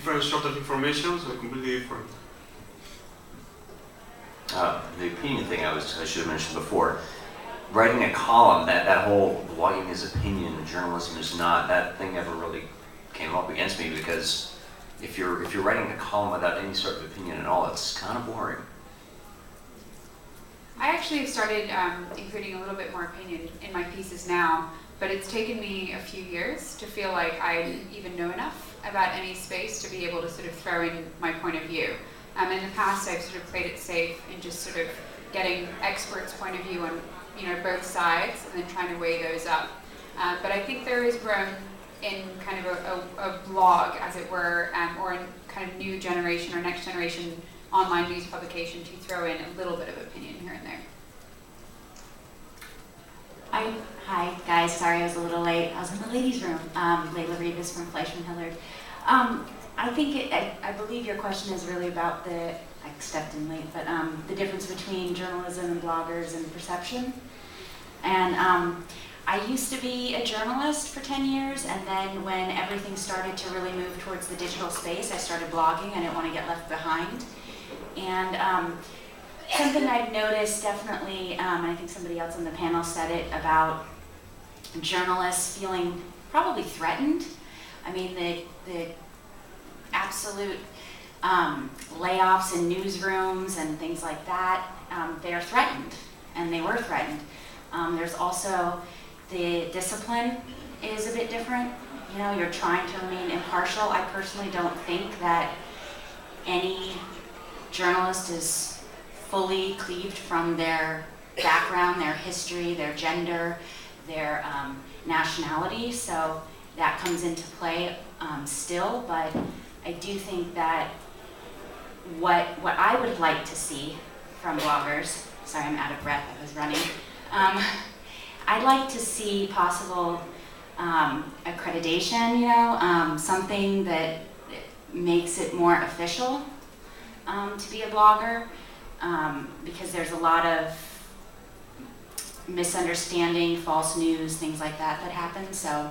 different sort of information, so completely different. The opinion thing I should have mentioned before. Writing a column, that whole blogging is opinion, journalism is not, that thing never really came up against me, because if you're writing a column without any sort of opinion at all, it's kind of boring. I actually have started including a little bit more opinion in my pieces now, but it's taken me a few years to feel like I even know enough about any space to be able to sort of throw in my point of view. In the past, I've sort of played it safe and just sort of getting experts' point of view on both sides and then trying to weigh those up. But I think there is room in kind of a blog, as it were, or in kind of new generation or next generation online news publication to throw in a little bit of opinion here and there. Hi guys, sorry I was a little late. I was in the ladies' room. Layla Rivas from Fleischman Hillard. I believe your question is really about I stepped in late, but the difference between journalism and bloggers and perception. And I used to be a journalist for 10 years, and then when everything started to really move towards the digital space, I started blogging. I didn't want to get left behind. And something I've noticed definitely, and I think somebody else on the panel said it, about journalists feeling probably threatened. I mean, the absolute layoffs in newsrooms and things like that, they're threatened, and they were threatened. There's also the discipline is a bit different. You're trying to remain impartial. I personally don't think that any journalist is fully cleaved from their background, their history, their gender, their nationality, so that comes into play still, but I do think that what I would like to see from bloggers, sorry I'm out of breath, I was running, I'd like to see possible accreditation, something that makes it more official to be a blogger, because there's a lot of misunderstanding, false news, things like that happen, so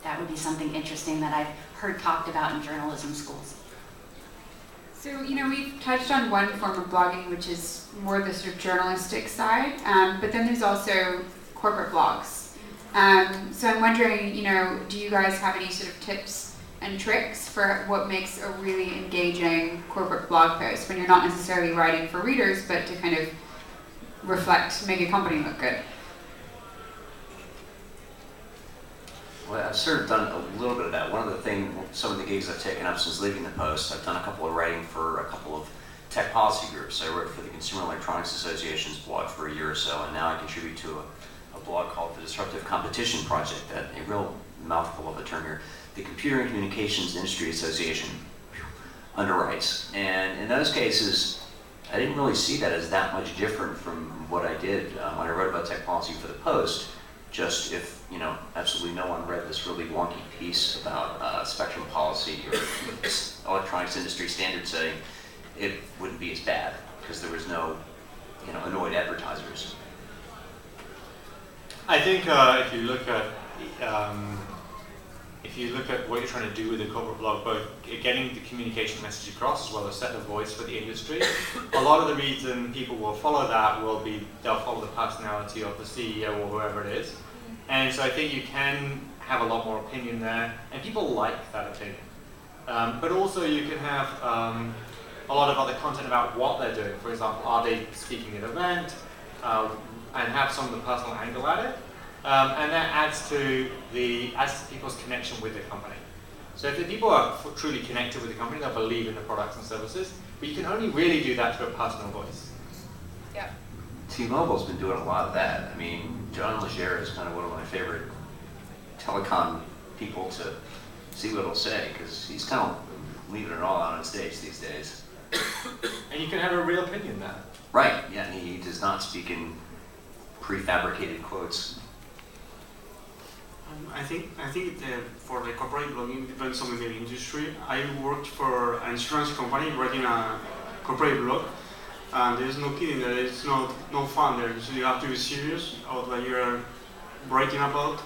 that would be something interesting that I've heard talked about in journalism schools. So, we've touched on one form of blogging, which is more the sort of journalistic side, but then there's also corporate blogs. So I'm wondering, do you guys have any sort of tips and tricks for what makes a really engaging corporate blog post when you're not necessarily writing for readers, but to kind of make a company look good? Well, I've sort of done a little bit of that. Some of the gigs I've taken up since leaving the Post, I've done a couple of writing for a couple of tech policy groups. I wrote for the Consumer Electronics Association's blog for a year or so, and now I contribute to a blog called the Disruptive Competition Project, that a real mouthful of a term here, the Computer and Communications Industry Association underwrites. And in those cases, I didn't really see that as that much different from what I did when I wrote about tech policy for the Post. Just if absolutely no one read this really wonky piece about spectrum policy or electronics industry standard setting, it wouldn't be as bad because there was no annoyed advertisers. I think if you look at what you're trying to do with a corporate blog, both getting the communication message across as well as setting a voice for the industry, a lot of the reason people will follow that will be they'll follow the personality of the CEO or whoever it is. And so I think you can have a lot more opinion there, and people like that opinion. But also you can have a lot of other content about what they're doing. For example, are they speaking at an event, and have some of the personal angle at it. And that adds to people's connection with the company. So if the people are truly connected with the company, they'll believe in the products and services, but you can only really do that through a personal voice. Yeah. T-Mobile's been doing a lot of that. I mean, Jon Oleaga is kind of one of my favorite telecom people to see what he'll say, because he's kind of leaving it all out on stage these days. And you can have a real opinion there. Right, yeah, and he does not speak in prefabricated quotes. I think for the corporate blogging, depends on the industry. I worked for an insurance company writing a corporate blog, and there's no kidding there. It's no fun there. So you have to be serious about what you're writing about.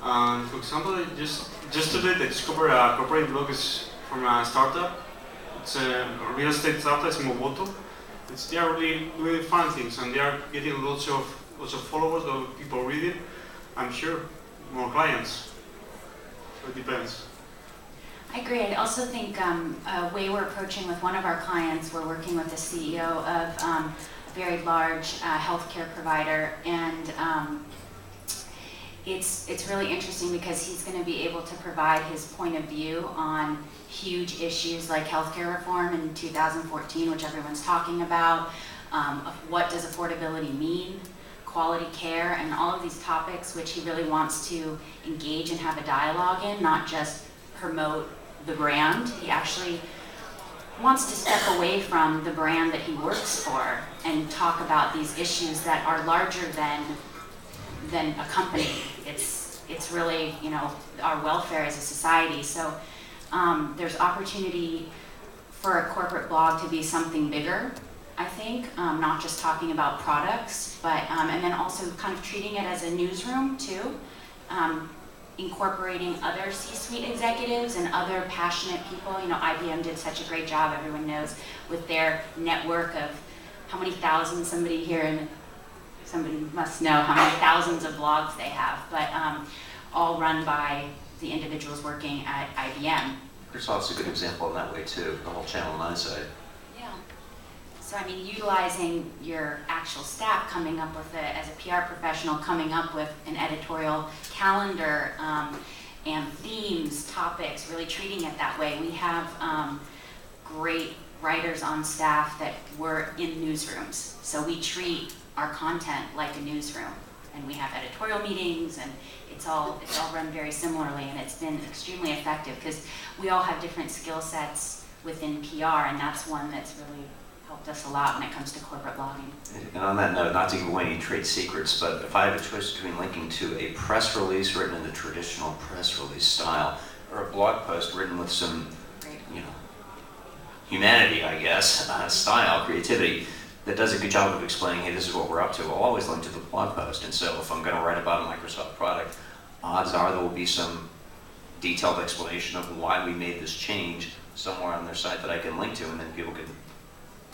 And for example, just today I discovered a corporate blog is from a startup. It's a real estate startup, it's Moboto. They are really fun things, and they are getting lots of followers, lots of people read it. I'm sure more clients. So it depends. I agree. I also think a way we're approaching with one of our clients, we're working with the CEO of a very large healthcare provider, and it's really interesting because he's going to be able to provide his point of view on huge issues like healthcare reform in 2014, which everyone's talking about. Of what does affordability mean? Quality care, and all of these topics which he really wants to engage and have a dialogue in, not just promote the brand. He actually wants to step away from the brand that he works for and talk about these issues that are larger than a company. It's really, you know, our welfare as a society. So there's opportunity for a corporate blog to be something bigger, I think, not just talking about products, but and then also kind of treating it as a newsroom too, incorporating other C-suite executives and other passionate people. You know, IBM did such a great job, everyone knows, with their network of how many thousands, somebody must know how many thousands of blogs they have, but all run by the individuals working at IBM. Microsoft's a good example in that way too, the whole Channel 9 side. Yeah. So I mean, utilizing your actual staff, coming up with as a PR professional, coming up with an editorial calendar and themes, topics, really treating it that way. We have great writers on staff that were in newsrooms. So we treat our content like a newsroom, and we have editorial meetings, and it's all run very similarly, and it's been extremely effective because we all have different skill sets within PR, and that's one that's really helped us a lot when it comes to corporate blogging. And on that note, not to give away any trade secrets, but if I have a choice between linking to a press release written in the traditional press release style or a blog post written with some, you know, humanity, I guess, style, creativity, that does a good job of explaining, hey, this is what we're up to, I'll always link to the blog post. And so if I'm going to write about a Microsoft product, odds are there will be some detailed explanation of why we made this change somewhere on their site that I can link to, and then people can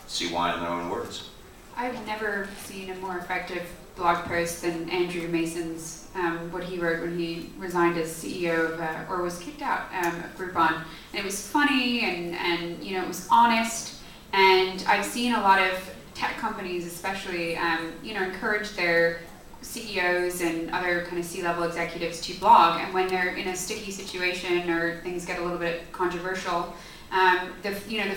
see why in their own words. I've never seen a more effective blog post than Andrew Mason's, what he wrote when he resigned as CEO of, or was kicked out of Groupon. And it was funny and you know, it was honest. And I've seen a lot of tech companies especially, you know, encourage their CEOs and other kind of C-level executives to blog. And when they're in a sticky situation or things get a little bit controversial, the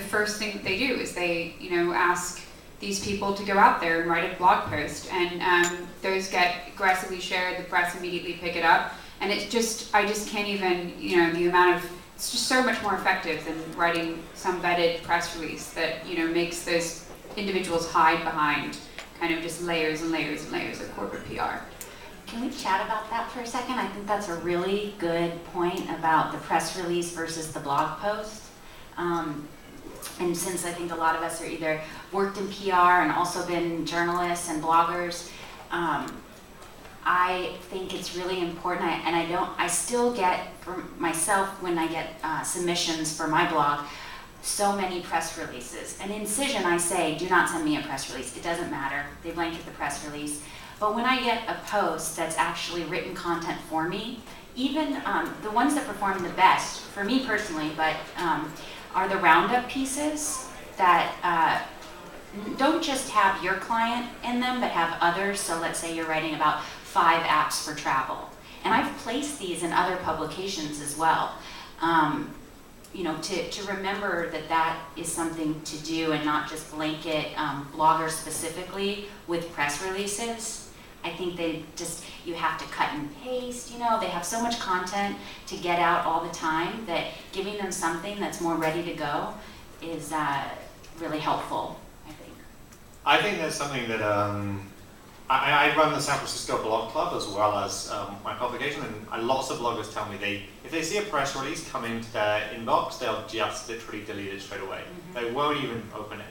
first thing that they do is they, you know, ask these people to go out there and write a blog post, and those get aggressively shared. The press immediately pick it up, and I just can't even, you know, the amount of, it's just so much more effective than writing some vetted press release that, you know, makes those individuals hide behind kind of just layers and layers and layers of corporate PR. Can we chat about that for a second? I think that's a really good point about the press release versus the blog post. And since I think a lot of us are either worked in PR and also been journalists and bloggers, I think it's really important, I still get, for myself, when I get submissions for my blog, so many press releases. And in Cision I say, do not send me a press release. It doesn't matter. They blanket the press release. But when I get a post that's actually written content for me, even the ones that perform the best, for me personally, but are the roundup pieces that don't just have your client in them, but have others. So let's say you're writing about 5 apps for travel. And I've placed these in other publications as well. You know, to remember that that is something to do and not just blanket bloggers specifically with press releases. I think you have to cut and paste, you know, they have so much content to get out all the time that giving them something that's more ready to go is really helpful, I think. I think there's something that, I run the San Francisco Blog Club as well as my publication, and lots of bloggers tell me if they see a press release come into their inbox, they'll just literally delete it straight away. Mm-hmm. They won't even open it.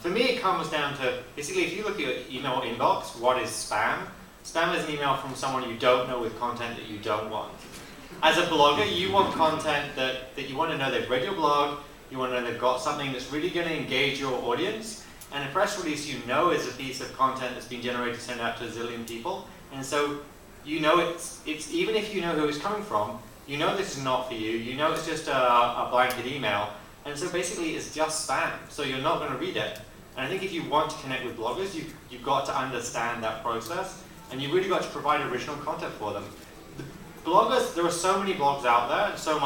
For me, it comes down to, basically, if you look at your email inbox, what is spam? Spam is an email from someone you don't know with content that you don't want. As a blogger, you want content that you want to know they've read your blog, you want to know they've got something that's really going to engage your audience, and a press release you know is a piece of content that's been generated to send out to a zillion people, and so you know it's even if you know who it's coming from, you know this is not for you, you know it's just a blanket email, and so basically it's just spam, so you're not going to read it. And I think if you want to connect with bloggers, you've got to understand that process, and you really got to provide original content for them. The bloggers, there are so many blogs out there, and so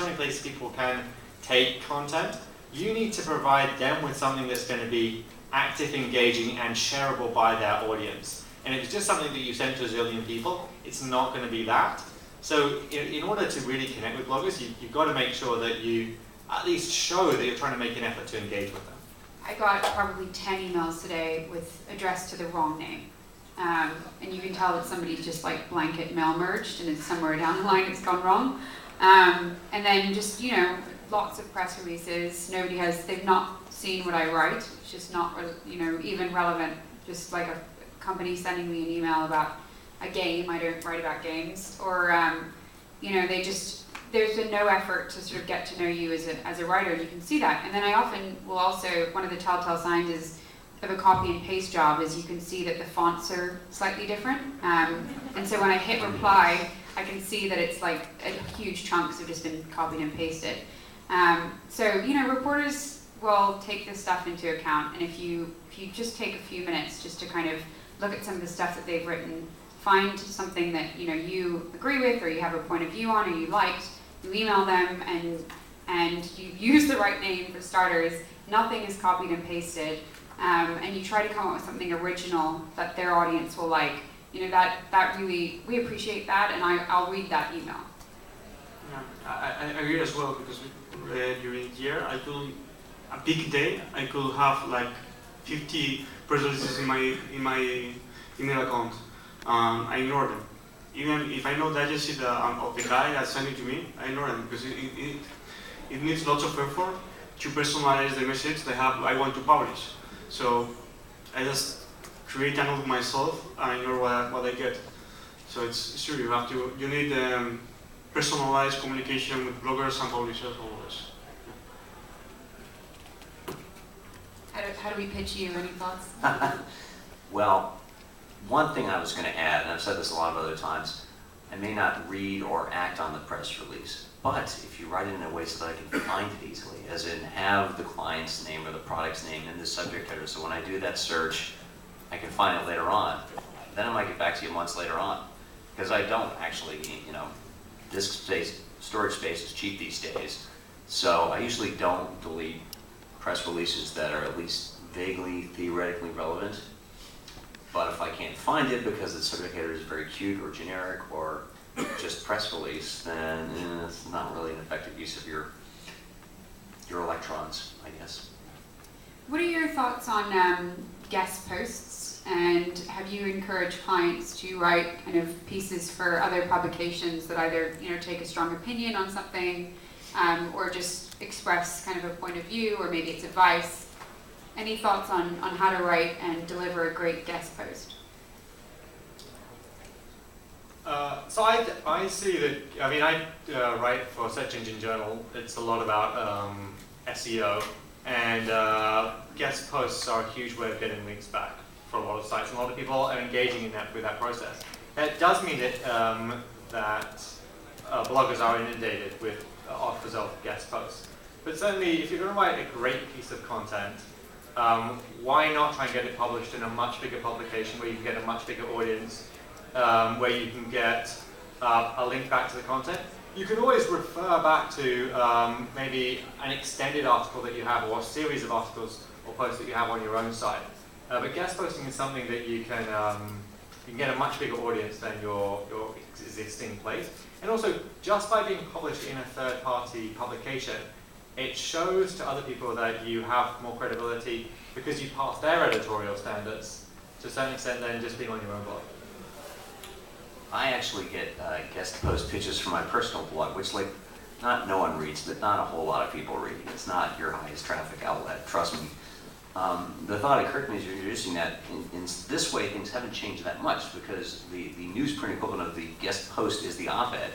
many places people can take content. You need to provide them with something that's going to be active, engaging, and shareable by their audience. And if it's just something that you send to a zillion people, it's not going to be that. So in order to really connect with bloggers, you've got to make sure that you at least show that you're trying to make an effort to engage with them. I got probably 10 emails today with addressed to the wrong name. And you can tell that somebody's just like blanket mail merged and it's somewhere down the line it's gone wrong. And then just, lots of press releases. They've not seen what I write. It's just not, even relevant. Just like a company sending me an email about a game. I don't write about games. Or, there's been no effort to sort of get to know you as a writer, and you can see that. And then I often will also, one of the telltale signs of a copy and paste job is you can see that the fonts are slightly different. And so when I hit reply, I can see that it's like huge chunks have just been copied and pasted. Reporters will take this stuff into account, and if you just take a few minutes just to kind of look at some of the stuff that they've written, find something that you agree with, or you have a point of view on, or you liked, you email them, and you use the right name for starters. Nothing is copied and pasted, and you try to come up with something original that their audience will like. That really, we appreciate that, and I'll read that email. Yeah, I agree as well, because during the year, a big day, I could have like 50 press releases in my email account. I ignore them. Even if I know the agency of the guy that sent it to me, I ignore them, because it needs lots of effort to personalize the message I want to publish. So I just create a note myself and ignore what I get. So it's true, you need personalized communication with bloggers and publishers always. How do we pitch you? Any thoughts? Well, one thing I was going to add, and I've said this a lot of other times, I may not read or act on the press release, but if you write it in a way so that I can find it easily, as in have the client's name or the product's name in the subject header, so when I do that search, I can find it later on. Then I might get back to you months later on, because I don't actually, disk space, storage space is cheap these days, so I usually don't delete press releases that are at least vaguely theoretically relevant. But if I can't find it because the subject header is very cute or generic or just press release, then it's not really an effective use of your electrons, I guess. What are your thoughts on guest posts, and have you encouraged clients to write kind of pieces for other publications that either take a strong opinion on something or just express kind of a point of view, or maybe it's advice? Any thoughts on how to write and deliver a great guest post? So I see that, I write for Search Engine Journal. It's a lot about SEO, and guest posts are a huge way of getting links back for a lot of sites. And a lot of people are engaging with that process. That does mean that bloggers are inundated with offers of guest posts. But certainly, if you're going to write a great piece of content, why not try and get it published in a much bigger publication where you can get a much bigger audience, where you can get a link back to the content? You can always refer back to maybe an extended article that you have, or a series of articles or posts that you have on your own site. But guest posting is something that you can get a much bigger audience than your existing place. And also, just by being published in a third-party publication, it shows to other people that you have more credibility because you pass their editorial standards to a certain extent than just being on your own blog. I actually get guest post pitches from my personal blog, which no one reads, but not a whole lot of people read. It's not your highest traffic outlet, trust me. The thought occurred to me as you're introducing that, in this way things haven't changed that much, because the newsprint equivalent of the guest post is the op-ed,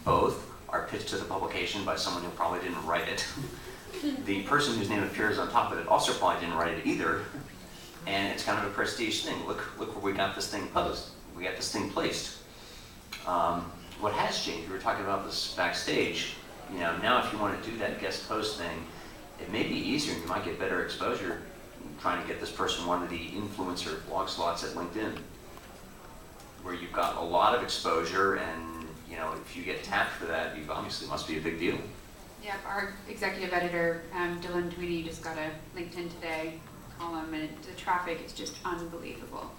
both are pitched to the publication by someone who probably didn't write it. The person whose name appears on top of it also probably didn't write it either. And it's kind of a prestige thing. Look where we got this thing we got this thing placed. What has changed, we were talking about this backstage, now if you want to do that guest post thing, it may be easier, you might get better exposure trying to get this person one of the influencer blog slots at LinkedIn, where you've got a lot of exposure, and if you get tapped for that, you obviously must be a big deal. Yeah, our executive editor, Dylan Tweedy, just got a LinkedIn Today column, and the traffic is just unbelievable.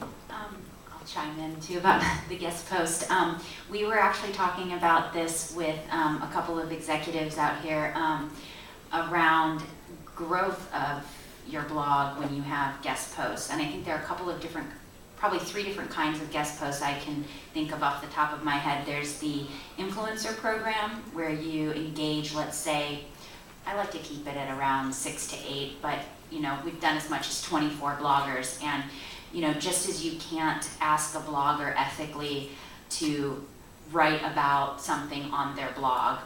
I'll chime in too about the guest post. We were actually talking about this with a couple of executives out here around growth of your blog when you have guest posts. And I think there are a couple of different, probably 3 different kinds of guest posts I can think of off the top of my head. There's the influencer program where you engage, let's say, I like to keep it at around 6 to 8, but we've done as much as 24 bloggers, and just as you can't ask a blogger ethically to write about something on their blog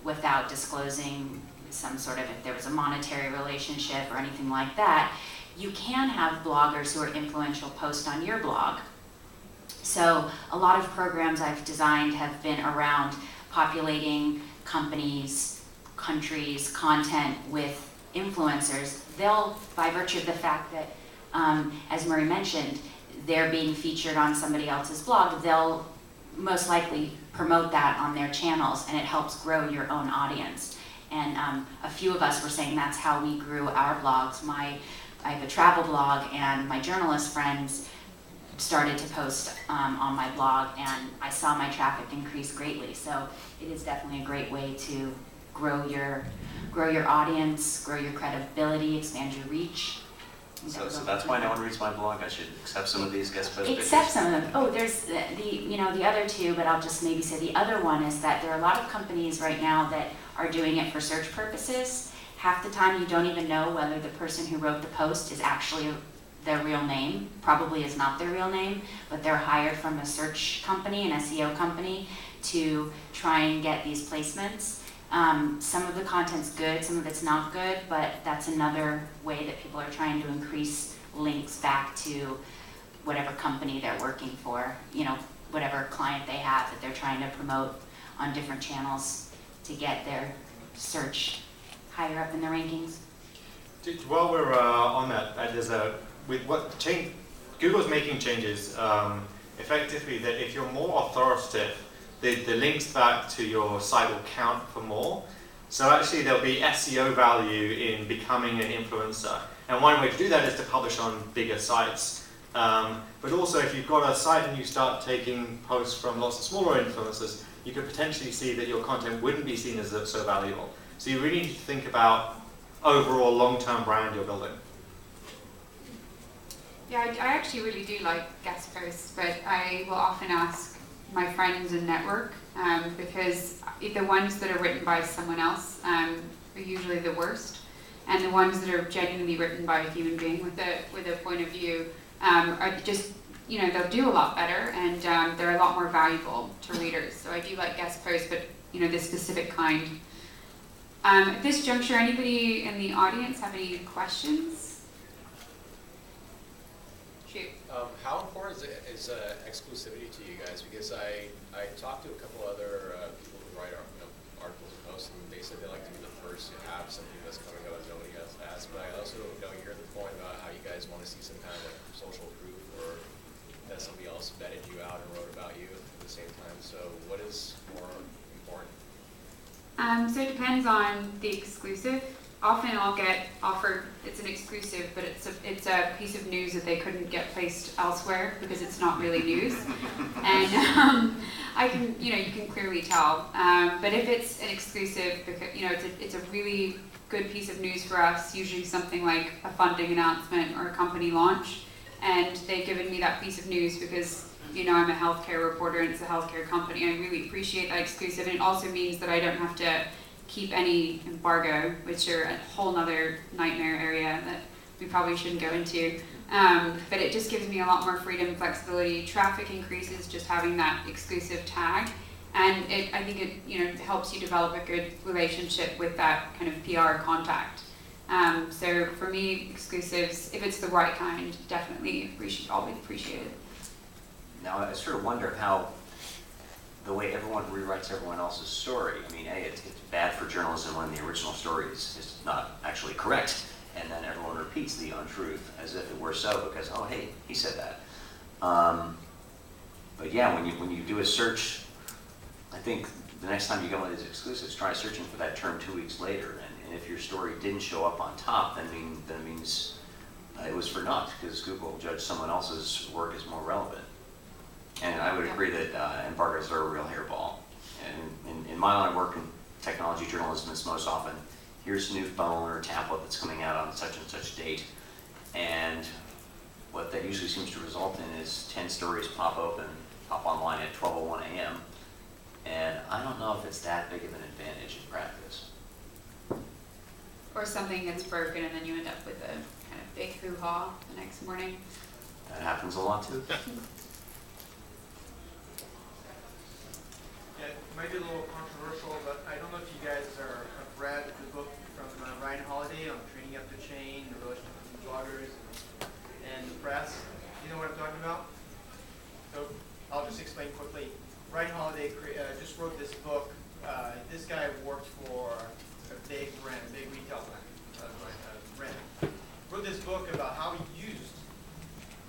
without disclosing some sort of, if there was a monetary relationship or anything like that, you can have bloggers who are influential post on your blog. So a lot of programs I've designed have been around populating companies, countries, content with influencers. They'll, by virtue of the fact that, as Murray mentioned, they're being featured on somebody else's blog, they'll most likely promote that on their channels, and it helps grow your own audience. And a few of us were saying that's how we grew our blogs. I have a travel blog, and my journalist friends started to post on my blog, and I saw my traffic increase greatly. So it is definitely a great way to grow your audience, grow your credibility, expand your reach. So that's why no one reads my blog. I should accept some of these guest posts. Accept some of them. Oh, there's the other 2, but I'll just maybe say the other one is that there are a lot of companies right now that are doing it for search purposes. Half the time you don't even know whether the person who wrote the post is actually their real name. Probably is not their real name, but they're hired from a search company, an SEO company, to try and get these placements. Some of the content's good, some of it's not good, but that's another way that people are trying to increase links back to whatever company they're working for, whatever client they have that they're trying to promote on different channels to get their search higher up in the rankings. While we're on that, Google's making changes effectively that if you're more authoritative, the links back to your site will count for more. So actually there'll be SEO value in becoming an influencer. And one way to do that is to publish on bigger sites. But also if you've got a site and you start taking posts from lots of smaller influencers, you could potentially see that your content wouldn't be seen as so valuable. So you really need to think about overall long-term brand you're building. Yeah, I actually really do like guest posts, but I will often ask my friends and network because the ones that are written by someone else are usually the worst, and the ones that are genuinely written by a human being with a point of view are just, they'll do a lot better, and they're a lot more valuable to readers. So I do like guest posts, but this specific kind. At this juncture, anybody in the audience have any questions? Shoot. How important is exclusivity to you guys? Because I talked to a couple other people who write articles and posts, and they said they like to be the first to have something that's coming out that nobody else has. But I also hear the point about how you guys want to see some kind of social proof, or that somebody else vetted you out and wrote about you at the same time. So what is more important? So it depends on the exclusive. Often I'll get offered, it's an exclusive, but it's a piece of news that they couldn't get placed elsewhere because it's not really news. And I can, you can clearly tell. But if it's an exclusive, because it's a really good piece of news for us, usually something like a funding announcement or a company launch, and they've given me that piece of news because I'm a healthcare reporter and it's a healthcare company. I really appreciate that exclusive, and it also means that I don't have to keep any embargo, which are a whole nother nightmare area that we probably shouldn't go into. But it just gives me a lot more freedom, flexibility. Traffic increases just having that exclusive tag. And I think it helps you develop a good relationship with that kind of PR contact. So for me, exclusives, if it's the right kind, definitely always appreciated. Now, I sort of wonder how the way everyone rewrites everyone else's story. I mean, it's bad for journalism when the original story is not actually correct, and then everyone repeats the untruth as if it were so because, oh, hey, he said that. But yeah, when you do a search, I think the next time you go into these exclusives, try searching for that term 2 weeks later, and if your story didn't show up on top, then it means it was for naught because Google judged someone else's work as more relevant. And I would agree that embargoes are a real hairball. And in my line of work in technology journalism, it's most often, here's a new phone or tablet that's coming out on such and such date. And what that usually seems to result in is 10 stories pop online at 12:01 a.m. And I don't know if it's that big of an advantage in practice. Or something gets broken and then you end up with a kind of big hoo-ha the next morning. That happens a lot too. Yeah, it might be a little controversial, but I don't know if you guys have read the book from Ryan Holiday on training up the chain, the relationship between bloggers and the press. You know what I'm talking about? So I'll just explain quickly. Ryan Holiday just wrote this book. This guy worked for a big brand, a big retail brand. Wrote this book about how he used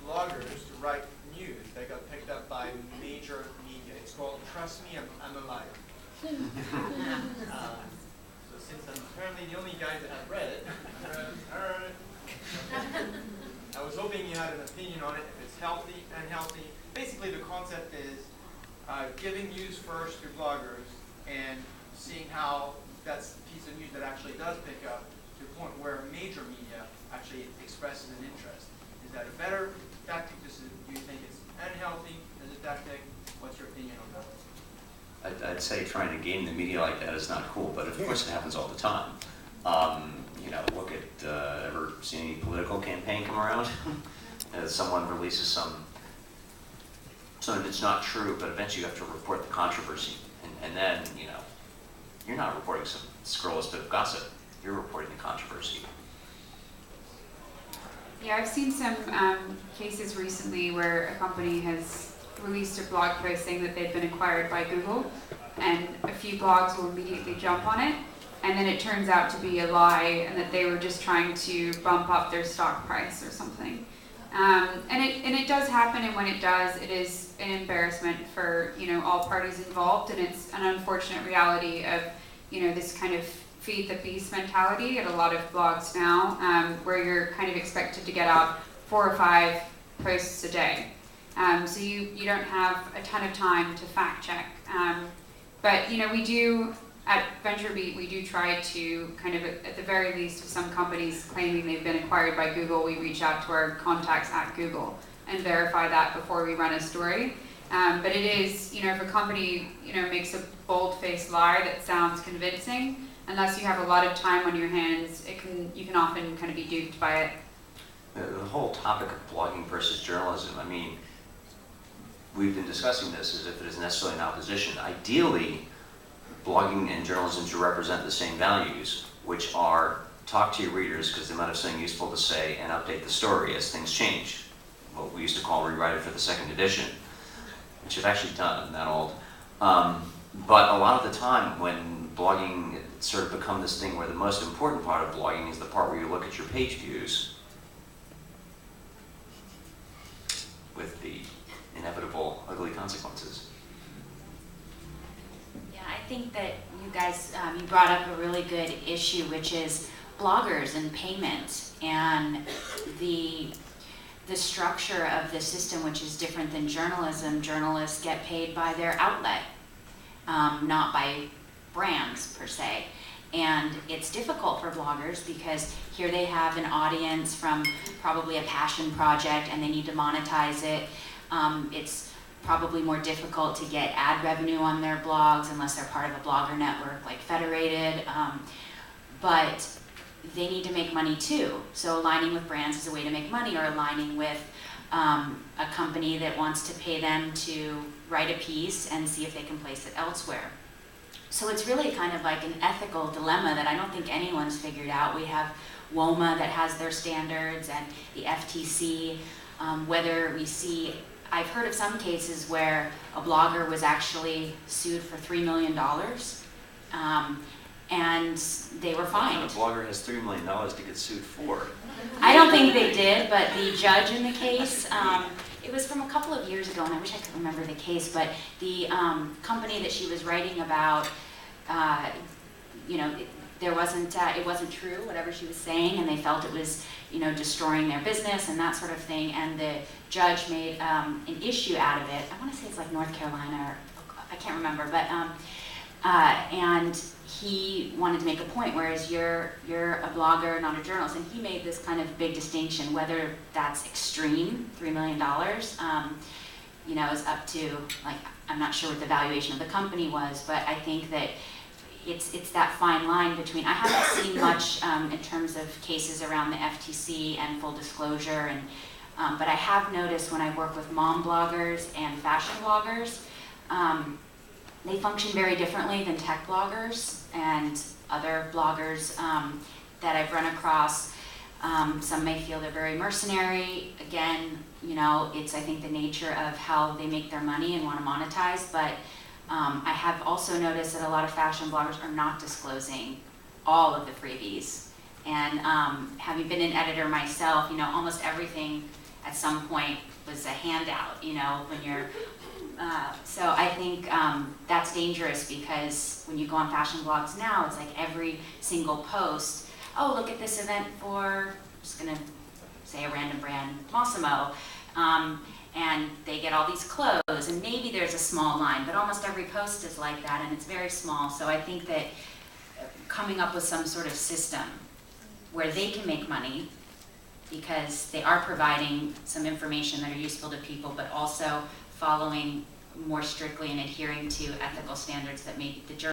bloggers to write news that got picked up by major media. It's called Trust Me, I'm a Liar. So since I'm apparently the only guy that have read it, I was hoping you had an opinion on it, if it's healthy, unhealthy. Basically the concept is giving news first to bloggers and seeing how that's the piece of news that actually does pick up to the point where major media actually expresses an interest. Is that a better tactic? Do you think it's unhealthy as a tactic? What's your opinion on that? I'd say trying to game the media like that is not cool, but of course it happens all the time. Look at, ever seen any political campaign come around? Someone releases something that's not true, but eventually you have to report the controversy. And then, you're not reporting some scurrilous bit of gossip. You're reporting the controversy. Yeah, I've seen some cases recently where a company has released a blog post saying that they've been acquired by Google, and a few blogs will immediately jump on it, and then it turns out to be a lie, and that they were just trying to bump up their stock price or something. And it does happen, and when it does, it is an embarrassment for all parties involved, and it's an unfortunate reality of this kind of feed the beast mentality at a lot of blogs now, where you're kind of expected to get out 4 or 5 posts a day. So you don't have a ton of time to fact check. But we do, at VentureBeat, we do try to kind of, at the very least, if some companies claiming they've been acquired by Google, we reach out to our contacts at Google and verify that before we run a story. But it is, if a company, makes a bold-faced lie that sounds convincing, unless you have a lot of time on your hands, you can often kind of be duped by it. The whole topic of blogging versus journalism, I mean, we've been discussing this as if it is necessarily an opposition. Ideally, blogging and journalism should represent the same values, which are talk to your readers because they might have something useful to say and update the story as things change. What we used to call rewrite it for the second edition, which I've actually done, I'm that old. But a lot of the time when blogging sort of become this thing where the most important part of blogging is the part where you look at your page views with the inevitable ugly consequences. Yeah, I think that you guys, you brought up a really good issue, which is bloggers and payment and the structure of the system, which is different than journalism. Journalists get paid by their outlet, not by brands per se. And it's difficult for bloggers because here they have an audience from probably a passion project and they need to monetize it. It's probably more difficult to get ad revenue on their blogs unless they're part of a blogger network like Federated. But they need to make money too. So aligning with brands is a way to make money, or aligning with a company that wants to pay them to write a piece and see if they can place it elsewhere. So it's really kind of like an ethical dilemma that I don't think anyone's figured out. We have WOMA that has their standards, and the FTC, whether we see, I've heard of some cases where a blogger was actually sued for $3 million, and they were fined. A blogger has $3 million to get sued for. I don't think they did, but the judge in the case, it was from a couple of years ago, and I wish I could remember the case, but the company that she was writing about, you know, it wasn't true, whatever she was saying, and they felt it was, you know, destroying their business and that sort of thing, and the judge made an issue out of it. I want to say it's like North Carolina, or I can't remember, but, and he wanted to make a point, whereas you're a blogger, not a journalist, and he made this kind of big distinction, whether that's extreme, $3 million, you know, is up to, like, I'm not sure what the valuation of the company was, but I think that it's that fine line between, I haven't seen much in terms of cases around the FTC and full disclosure, and but I have noticed when I work with mom bloggers and fashion bloggers, they function very differently than tech bloggers and other bloggers that I've run across. Some may feel they're very mercenary. Again, you know, it's, I think, the nature of how they make their money and want to monetize, but I have also noticed that a lot of fashion bloggers are not disclosing all of the freebies. And having been an editor myself, you know, almost everything at some point was a handout, you know, when you're, so I think that's dangerous, because when you go on fashion blogs now, it's like every single post, oh, look at this event for, I'm just gonna say a random brand, Massimo, and they get all these clothes, and maybe there's a small line, but almost every post is like that, and it's very small. So I think that coming up with some sort of system where they can make money, because they are providing some information that are useful to people, but also following more strictly and adhering to ethical standards that maybe the